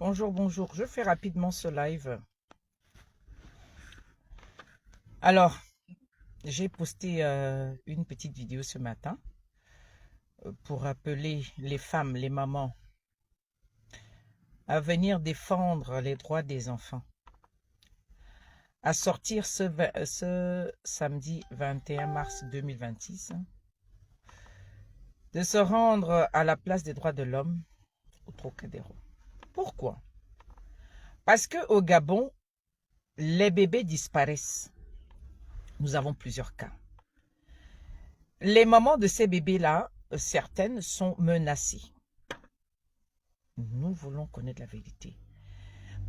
Bonjour, bonjour. Je fais rapidement ce live. Alors, j'ai posté une petite vidéo ce matin pour rappeler les femmes, les mamans, à venir défendre les droits des enfants. À sortir ce samedi 21 mars 2026, de se rendre à la place des droits de l'homme au Trocadéro. Pourquoi? Parce qu'au Gabon, les bébés disparaissent. Nous avons plusieurs cas. Les mamans de ces bébés-là, certaines sont menacées. Nous voulons connaître la vérité.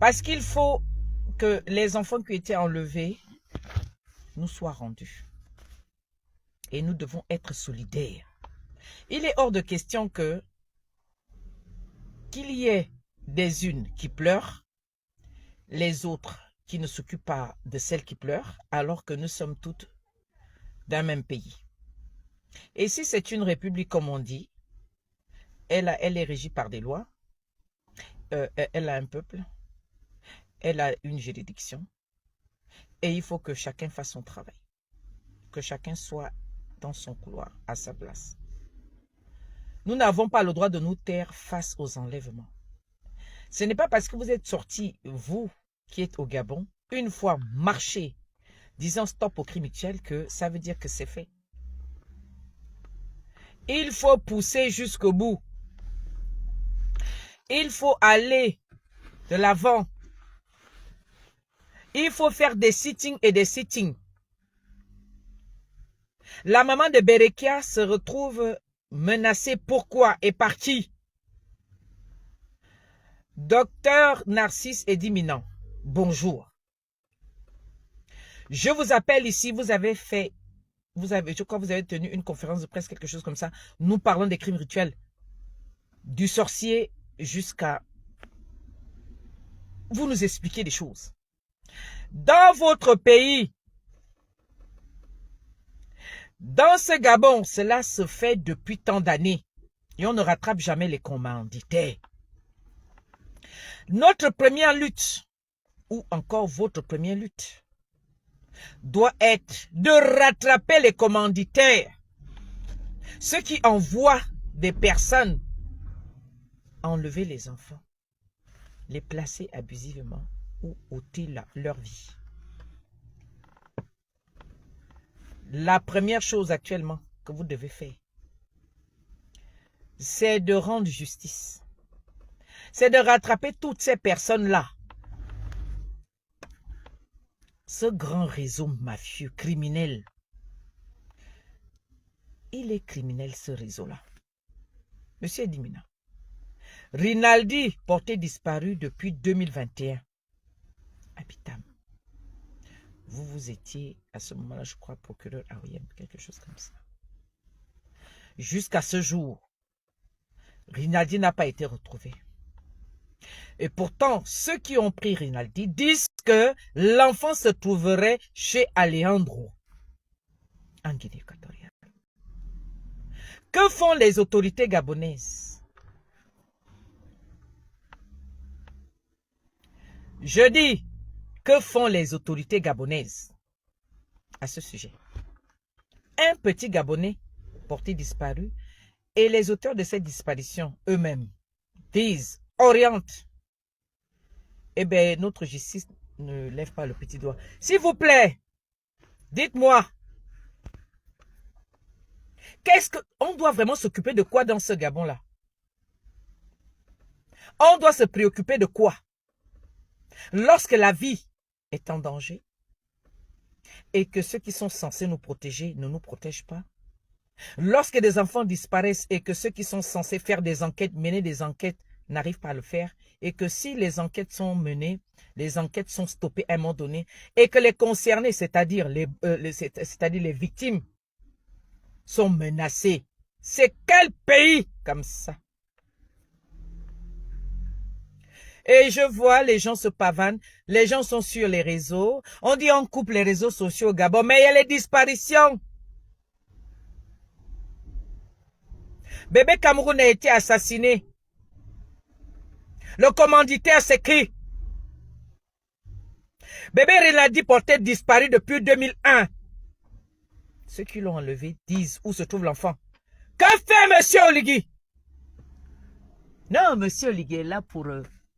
Parce qu'il faut que les enfants qui ont été enlevés nous soient rendus. Et nous devons être solidaires. Il est hors de question qu'il y ait des unes qui pleurent, les autres qui ne s'occupent pas de celles qui pleurent, alors que nous sommes toutes d'un même pays. Et si c'est une république, comme on dit, elle est régie par des lois, elle a un peuple, elle a une juridiction, et il faut que chacun fasse son travail, que chacun soit dans son couloir, à sa place. Nous n'avons pas le droit de nous taire face aux enlèvements. Ce n'est pas parce que vous êtes sortis, vous qui êtes au Gabon, une fois marché, disant stop au crime mutuel, que ça veut dire que c'est fait. Il faut pousser jusqu'au bout. Il faut aller de l'avant. Il faut faire des sittings et des sittings. La maman de Berekia se retrouve menacée. Pourquoi et par qui? Docteur Narcisse Ediminant, bonjour. Je vous appelle ici, je crois que vous avez tenu une conférence de presse, quelque chose comme ça. Nous parlons des crimes rituels. Du sorcier jusqu'à... Vous nous expliquez des choses. Dans votre pays, dans ce Gabon, cela se fait depuis tant d'années. Et on ne rattrape jamais les commanditaires. Notre première lutte, ou encore votre première lutte, doit être de rattraper les commanditaires. Ceux qui envoient des personnes enlever les enfants, les placer abusivement ou ôter leur vie. La première chose actuellement que vous devez faire, c'est de rendre justice. C'est de rattraper toutes ces personnes-là. Ce grand réseau mafieux, criminel, il est criminel ce réseau-là. Monsieur Dimina, Rinaldi, porté disparu depuis 2021, à Bitam. Vous étiez à ce moment-là, je crois, procureur à Oyem, quelque chose comme ça. Jusqu'à ce jour, Rinaldi n'a pas été retrouvé. Et pourtant, ceux qui ont pris Rinaldi disent que l'enfant se trouverait chez Alejandro, en Guinée équatoriale. Que font les autorités gabonaises? Je dis, que font les autorités gabonaises à ce sujet? Un petit Gabonais porté disparu et les auteurs de cette disparition eux-mêmes disent, orientent. Eh bien, notre justice ne lève pas le petit doigt. S'il vous plaît, dites-moi, on doit vraiment s'occuper de quoi dans ce Gabon-là? On doit se préoccuper de quoi? Lorsque la vie est en danger et que ceux qui sont censés nous protéger ne nous protègent pas. Lorsque des enfants disparaissent et que ceux qui sont censés faire des enquêtes, mener des enquêtes, n'arrivent pas à le faire, et que si les enquêtes sont menées, les enquêtes sont stoppées à un moment donné, et que les concernés, c'est-à-dire les victimes, sont menacés. C'est quel pays comme ça? Et je vois les gens se pavanent, les gens sont sur les réseaux, on dit on coupe les réseaux sociaux au Gabon, mais il y a les disparitions. Bébé Cameroun a été assassiné. Le commanditaire s'écrit. Bébé Rinaldi portait disparu depuis 2001. Ceux qui l'ont enlevé disent où se trouve l'enfant. Que fait monsieur Oligui? Non, monsieur Oligui est là pour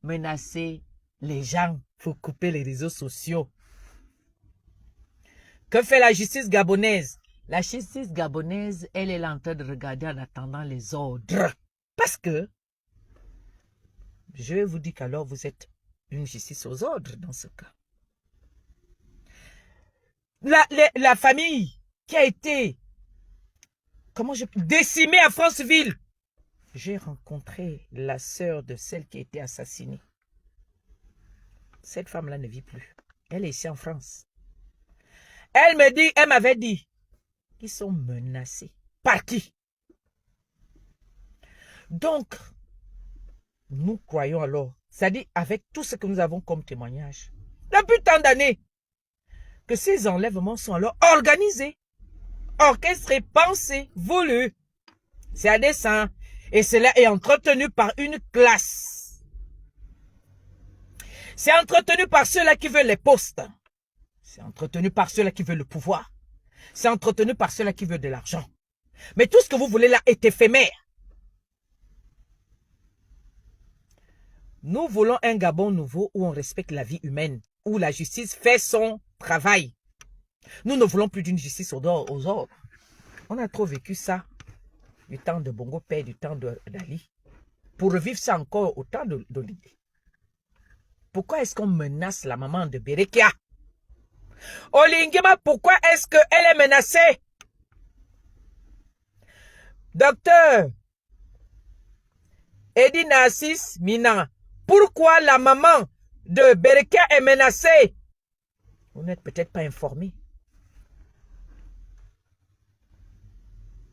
menacer les gens, pour couper les réseaux sociaux. Que fait la justice gabonaise? La justice gabonaise, elle est là en train de regarder en attendant les ordres. Parce que, je vais vous dire qu'alors vous êtes une justice aux ordres dans ce cas. La famille qui a été, décimée à Franceville. J'ai rencontré la sœur de celle qui a été assassinée. Cette femme-là ne vit plus. Elle est ici en France. Elle m'avait dit qu'ils sont menacés. Par qui? Donc, nous croyons alors, c'est-à-dire avec tout ce que nous avons comme témoignage, depuis tant d'années, que ces enlèvements sont alors organisés, orchestrés, pensés, voulus. C'est à dessein. Et cela est entretenu par une classe. C'est entretenu par ceux-là qui veulent les postes. C'est entretenu par ceux-là qui veulent le pouvoir. C'est entretenu par ceux-là qui veulent de l'argent. Mais tout ce que vous voulez là est éphémère. Nous voulons un Gabon nouveau où on respecte la vie humaine, où la justice fait son travail. Nous ne voulons plus d'une justice aux ordres. On a trop vécu ça du temps de Bongo Père, du temps d'Ali. Pour revivre ça encore au temps d'Olivier. Pourquoi est-ce qu'on menace la maman de Berekia? Olingema, pourquoi est-ce qu'elle est menacée? Docteur Edi Narcisse Mina, pourquoi la maman de Berekia est menacée? Vous n'êtes peut-être pas informé.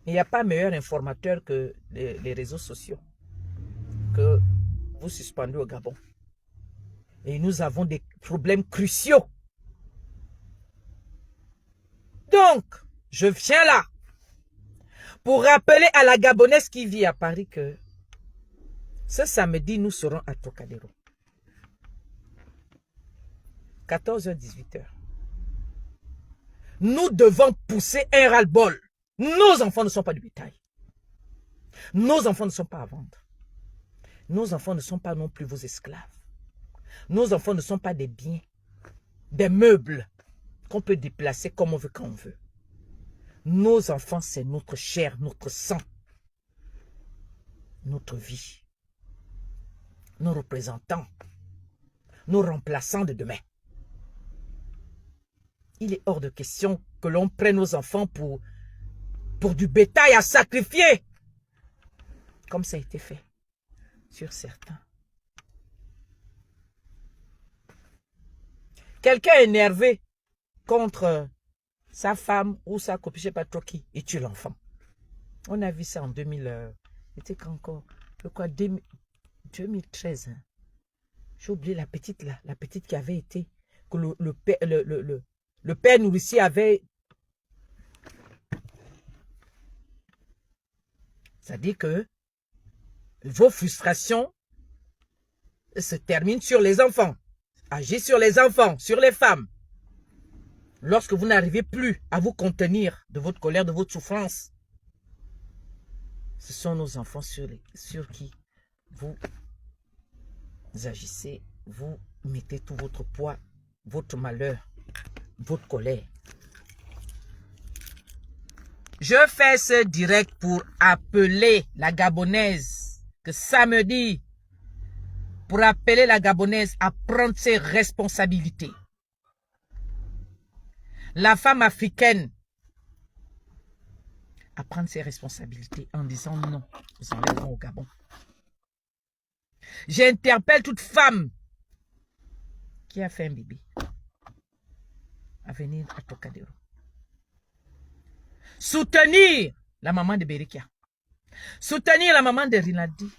Il n'y a pas meilleur informateur que les réseaux sociaux que vous suspendez au Gabon. Et nous avons des problèmes cruciaux. Donc, je viens là pour rappeler à la Gabonaise qui vit à Paris que ce samedi, nous serons à Trocadéro. 14h, 18h. Nous devons pousser un ras-le-bol. Nos enfants ne sont pas du bétail. Nos enfants ne sont pas à vendre. Nos enfants ne sont pas non plus vos esclaves. Nos enfants ne sont pas des biens, des meubles qu'on peut déplacer comme on veut quand on veut. Nos enfants, c'est notre chair, notre sang, notre vie, nos représentants, nos remplaçants de demain. Il est hors de question que l'on prenne nos enfants pour du bétail à sacrifier, comme ça a été fait sur certains. Quelqu'un est énervé contre sa femme ou sa copine, je ne sais pas trop qui, et tue l'enfant. On a vu ça en 2000, c'était quand encore, je crois 2013. Hein. J'ai oublié la petite là, la petite qui avait été, que le père nourricier avait. C'est-à-dire que vos frustrations se terminent sur les enfants. Agissez sur les enfants, sur les femmes. Lorsque vous n'arrivez plus à vous contenir de votre colère, de votre souffrance, ce sont nos enfants sur qui vous agissez, vous mettez tout votre poids, votre malheur, votre colère. Je fais ce direct pour appeler la Gabonaise que samedi, pour appeler la Gabonaise à prendre ses responsabilités. La femme africaine à prendre ses responsabilités en disant non aux enlèvements au Gabon. J'interpelle toute femme qui a fait un bébé à venir à Trocadéro. Soutenir la maman de Berekia. Soutenir la maman de Rinaldi.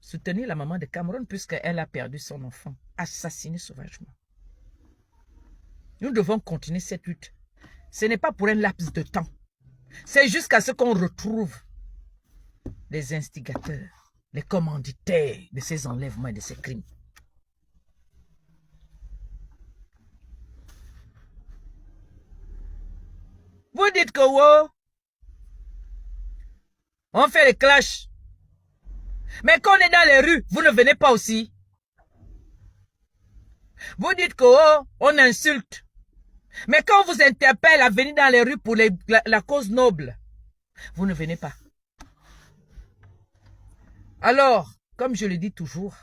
Soutenir la maman de Cameroun puisqu'elle a perdu son enfant, assassiné sauvagement. Nous devons continuer cette lutte. Ce n'est pas pour un laps de temps. C'est jusqu'à ce qu'on retrouve les instigateurs, les commanditaires de ces enlèvements et de ces crimes. Vous dites que wow, on fait les clashs. Mais quand on est dans les rues, vous ne venez pas aussi. Vous dites que oh, on insulte. Mais quand on vous interpelle à venir dans les rues pour la cause noble, vous ne venez pas. Alors, comme je le dis toujours,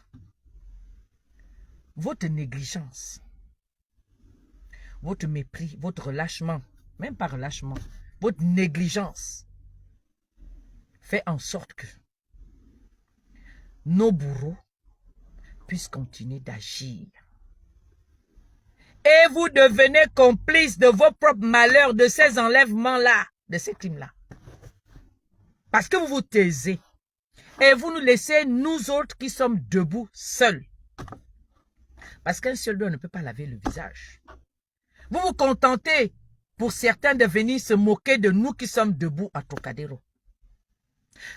votre négligence, votre mépris, votre relâchement, même pas relâchement, votre négligence fait en sorte que nos bourreaux puissent continuer d'agir. Et vous devenez complices de vos propres malheurs, de ces enlèvements-là, de ces crimes-là. Parce que vous vous taisez. Et vous nous laissez, nous autres qui sommes debout, seuls. Parce qu'un seul doigt ne peut pas laver le visage. Vous vous contentez, pour certains, de venir se moquer de nous qui sommes debout à Trocadéro.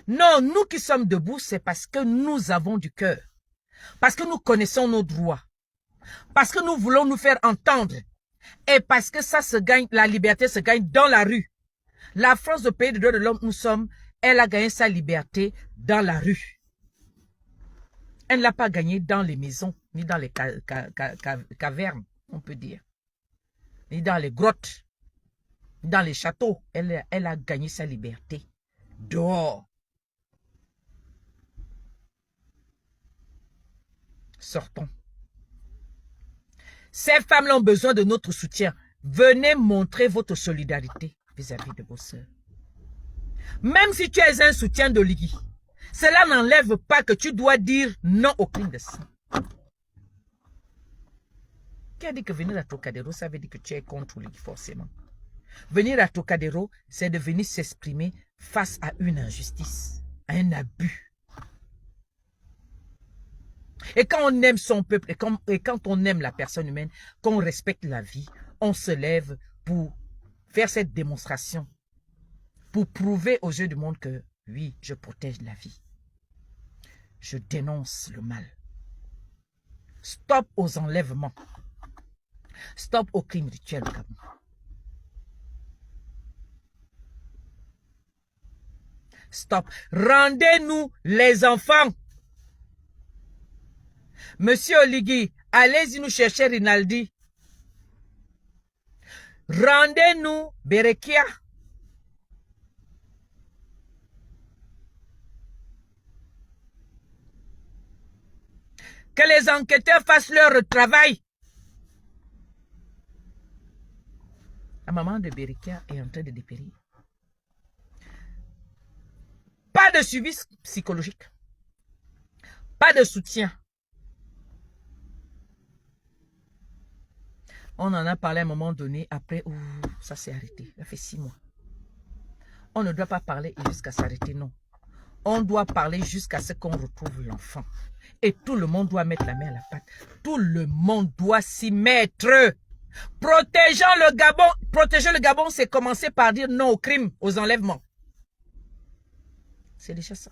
Non, nous qui sommes debout, c'est parce que nous avons du cœur. Parce que nous connaissons nos droits. Parce que nous voulons nous faire entendre. Et parce que ça se gagne, la liberté se gagne dans la rue. La France, le pays de droits de l'homme, nous sommes, elle a gagné sa liberté dans la rue. Elle ne l'a pas gagné dans les maisons, ni dans les cavernes, on peut dire. Ni dans les grottes, ni dans les châteaux. Elle a gagné sa liberté dehors. Sortons. Ces femmes-là ont besoin de notre soutien. Venez montrer votre solidarité vis-à-vis de vos sœurs. Même si tu es un soutien d'Oligui, cela n'enlève pas que tu dois dire non au crime de sang. Qui a dit que venir à Trocadéro, ça veut dire que tu es contre Oligui forcément. Venir à Trocadéro, c'est de venir s'exprimer face à une injustice, à un abus. Et quand on aime son peuple, et quand on aime la personne humaine, qu'on respecte la vie, on se lève pour faire cette démonstration, pour prouver aux yeux du monde que oui, je protège la vie. Je dénonce le mal. Stop aux enlèvements. Stop aux crimes rituels au Gabon. Stop. Rendez-nous les enfants. Monsieur Oligui, allez-y nous chercher Rinaldi. Rendez-nous Berekia. Que les enquêteurs fassent leur travail. La maman de Berekia est en train de dépérir. Pas de suivi psychologique. Pas de soutien. On en a parlé à un moment donné, après, ça s'est arrêté. Ça fait 6 mois. On ne doit pas parler jusqu'à s'arrêter, non. On doit parler jusqu'à ce qu'on retrouve l'enfant. Et tout le monde doit mettre la main à la pâte. Tout le monde doit s'y mettre. Protéger le Gabon, c'est commencer par dire non au crime, aux enlèvements. C'est déjà ça.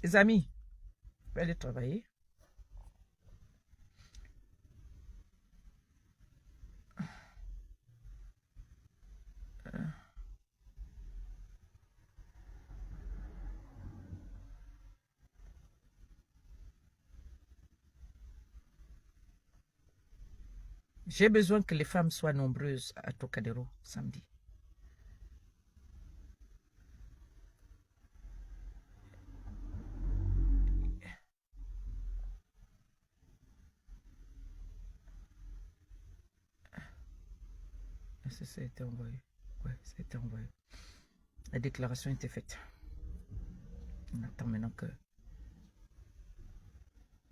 Les amis, je vais aller travailler. J'ai besoin que les femmes soient nombreuses à Trocadéro samedi. Ça a été envoyé. Ouais, ça a été envoyé. La déclaration a été faite. On attend maintenant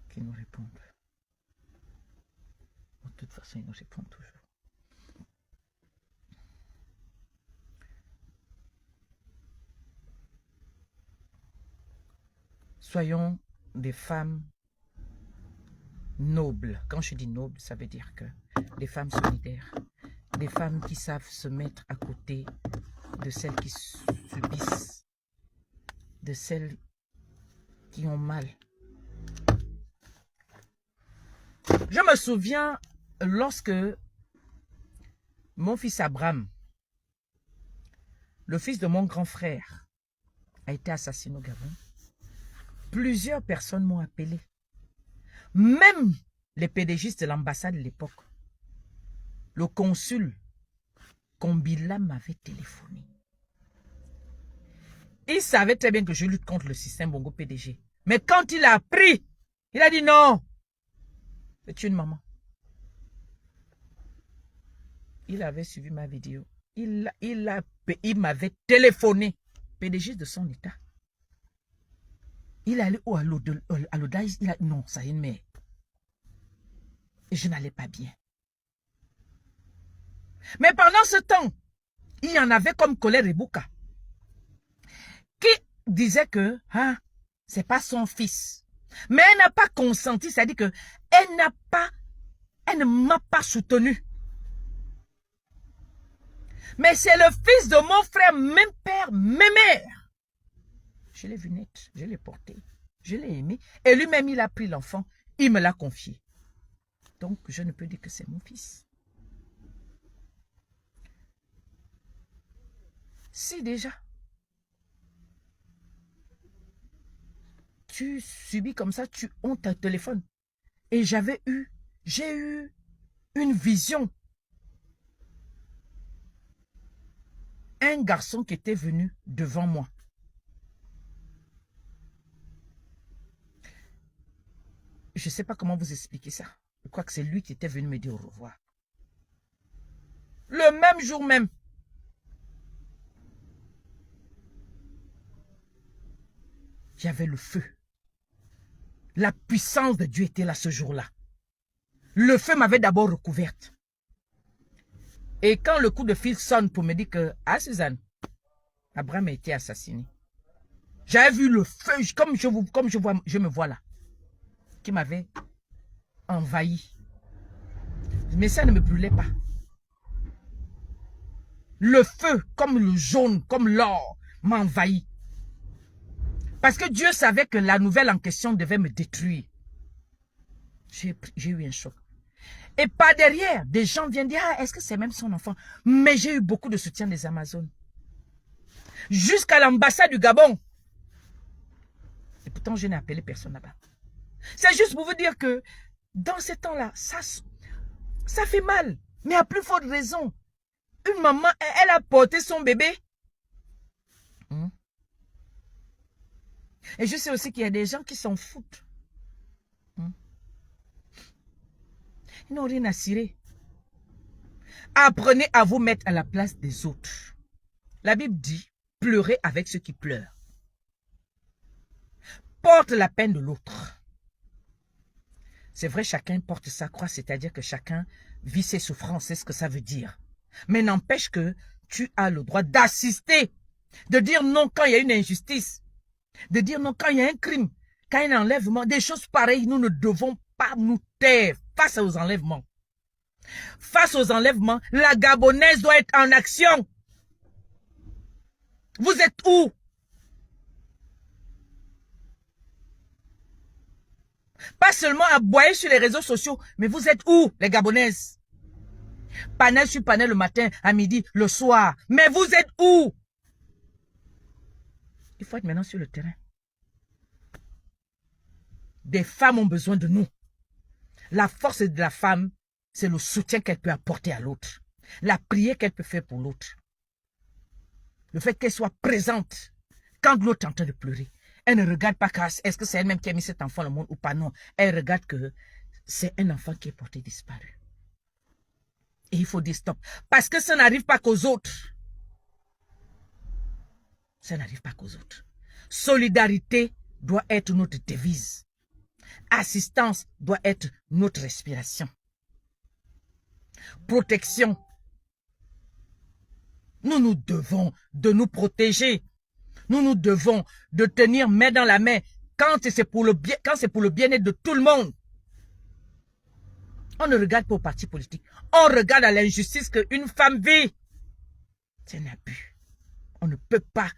qu'ils nous répondent. De toute façon, ils nous répondent toujours. Soyons des femmes nobles. Quand je dis nobles, ça veut dire que des femmes solidaires. Des femmes qui savent se mettre à côté de celles qui subissent, de celles qui ont mal. Je me souviens lorsque mon fils Abraham, le fils de mon grand frère, a été assassiné au Gabon. Plusieurs personnes m'ont appelé. Même les PDG de l'ambassade de l'époque. Le consul Kombila m'avait téléphoné. Il savait très bien que je lutte contre le système Bongo PDG. Mais quand il a appris, il a dit non. C'est une maman. Il avait suivi ma vidéo. Il m'avait téléphoné. PDG de son état. Il allait à l'audace. Il a dit non, ça y est, mais je n'allais pas bien. Mais pendant ce temps, il y en avait comme Colette Rebouka qui disait que c'est pas son fils. Mais elle n'a pas consenti, c'est-à-dire que elle ne m'a pas soutenu. Mais c'est le fils de mon frère, même père, même mère. Je l'ai vu net, je l'ai porté, je l'ai aimé. Et lui-même, il a pris l'enfant, il me l'a confié. Donc, je ne peux dire que c'est mon fils. Si déjà, tu subis comme ça, on te téléphone. Et j'ai eu une vision. Un garçon qui était venu devant moi. Je ne sais pas comment vous expliquer ça. Je crois que c'est lui qui était venu me dire au revoir. Le même jour même. Il y avait le feu. La puissance de Dieu était là ce jour-là. Le feu m'avait d'abord recouverte. Et quand le coup de fil sonne pour me dire que, Suzanne, Abraham a été assassiné. J'avais vu le feu, comme je me vois là, qui m'avait envahi. Mais ça ne me brûlait pas. Le feu, comme le jaune, comme l'or, m'a envahi. Parce que Dieu savait que la nouvelle en question devait me détruire. J'ai eu un choc. Et par derrière, des gens viennent dire, est-ce que c'est même son enfant? Mais j'ai eu beaucoup de soutien des Amazones. Jusqu'à l'ambassade du Gabon. Et pourtant, je n'ai appelé personne là-bas. C'est juste pour vous dire que dans ces temps-là, ça fait mal. Mais à plus forte raison. Une maman, elle a porté son bébé. Et je sais aussi qu'il y a des gens qui s'en foutent. Ils n'ont rien à cirer. Apprenez à vous mettre à la place des autres. La Bible dit, pleurez avec ceux qui pleurent. Porte la peine de l'autre. C'est vrai, chacun porte sa croix, c'est-à-dire que chacun vit ses souffrances, c'est ce que ça veut dire. Mais n'empêche que tu as le droit d'assister, de dire non quand il y a une injustice, de dire non quand il y a un crime, quand il y a un enlèvement, des choses pareilles, nous ne devons pas nous taire face aux enlèvements. Face aux enlèvements, la Gabonaise doit être en action. Vous êtes où? Pas seulement à aboyer sur les réseaux sociaux, mais vous êtes où, les Gabonaises? Panel sur panel le matin, à midi, le soir. Mais vous êtes où? Il faut être maintenant sur le terrain. Des femmes ont besoin de nous. La force de la femme, c'est le soutien qu'elle peut apporter à l'autre. La prière qu'elle peut faire pour l'autre. Le fait qu'elle soit présente quand l'autre est en train de pleurer. Elle ne regarde pas est-ce que c'est elle-même qui a mis cet enfant au monde ou pas, non. Elle regarde que c'est un enfant qui est porté disparu. Et il faut dire stop. Parce que ça n'arrive pas qu'aux autres. Ça n'arrive pas qu'aux autres. Solidarité doit être notre devise. Assistance doit être notre respiration. Protection. Nous devons de nous protéger. Nous devons de tenir main dans la main quand c'est pour le bien-être de tout le monde. On ne regarde pas au parti politique. On regarde à l'injustice qu'une femme vit. C'est un abus. On ne peut pas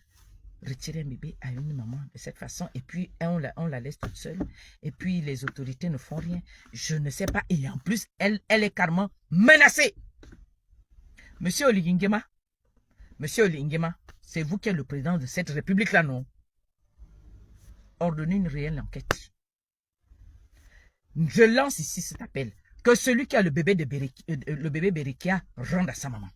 retirer un bébé à une maman de cette façon et puis on la laisse toute seule et puis les autorités ne font rien. Je ne sais pas. Et en plus, elle est carrément menacée. Monsieur Oligingema, c'est vous qui êtes le président de cette république-là, non? Ordonnez une réelle enquête. Je lance ici cet appel. Que celui qui a le bébé Berikia rende à sa maman.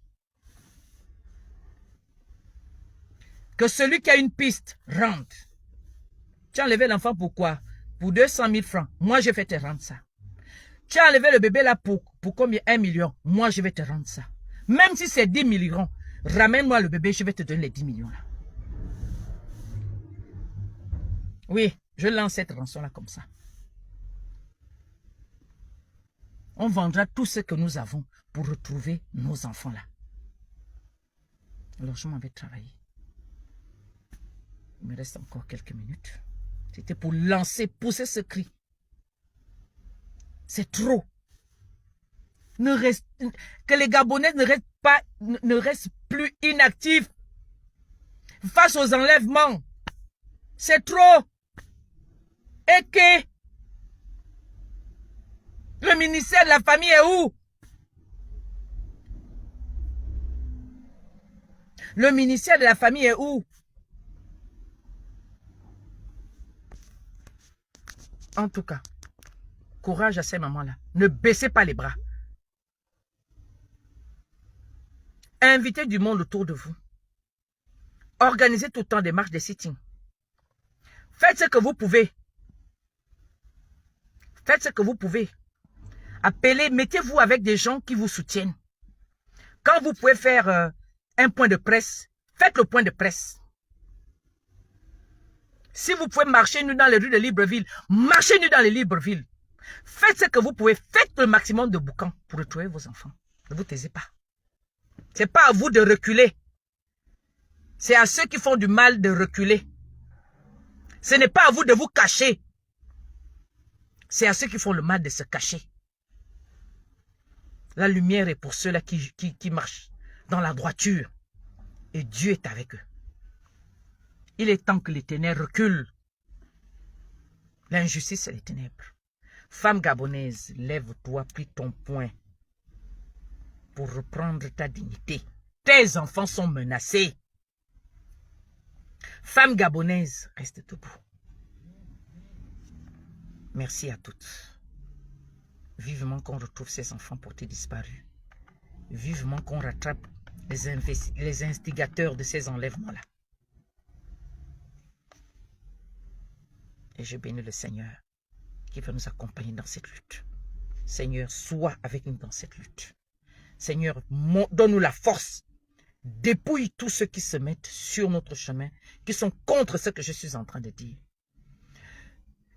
Que celui qui a une piste rende. Tu as enlevé l'enfant pourquoi? Pour 200 000 francs. Moi, je vais te rendre ça. Tu as enlevé le bébé là pour combien? 1 million. Moi, je vais te rendre ça. Même si c'est 10 millions, ramène-moi le bébé, je vais te donner les 10 millions là. Oui, je lance cette rançon-là comme ça. On vendra tout ce que nous avons pour retrouver nos enfants-là. Alors, je m'en vais travailler. Il me reste encore quelques minutes. C'était pour pousser ce cri. C'est trop. Que les Gabonais ne restent plus inactifs face aux enlèvements. C'est trop. Et que le ministère de la famille est où? Le ministère de la famille est où? En tout cas, courage à ces mamans-là. Ne baissez pas les bras. Invitez du monde autour de vous. Organisez tout le temps des marches, des sit-ins. Faites ce que vous pouvez. Faites ce que vous pouvez. Appelez, mettez-vous avec des gens qui vous soutiennent. Quand vous pouvez faire un point de presse, faites le point de presse. Si vous pouvez marcher nu dans les rues de Libreville, marchez nu dans les Libreville. Faites ce que vous pouvez. Faites le maximum de boucans pour retrouver vos enfants. Ne vous taisez pas. Ce n'est pas à vous de reculer. C'est à ceux qui font du mal de reculer. Ce n'est pas à vous de vous cacher. C'est à ceux qui font le mal de se cacher. La lumière est pour ceux-là qui marchent dans la droiture. Et Dieu est avec eux. Il est temps que les ténèbres reculent. L'injustice, c'est les ténèbres. Femme gabonaise, lève-toi, plie ton poing pour reprendre ta dignité. Tes enfants sont menacés. Femme gabonaise, reste debout. Merci à toutes. Vivement qu'on retrouve ces enfants portés disparus. Vivement qu'on rattrape les instigateurs de ces enlèvements-là. Et je bénis le Seigneur qui va nous accompagner dans cette lutte. Seigneur, sois avec nous dans cette lutte. Seigneur, donne-nous la force. Dépouille tous ceux qui se mettent sur notre chemin, qui sont contre ce que je suis en train de dire.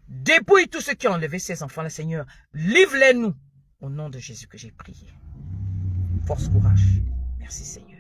Dépouille tous ceux qui ont enlevé ces enfants-là, Seigneur. Livre-les-nous. Au nom de Jésus que j'ai prié. Force, courage. Merci, Seigneur.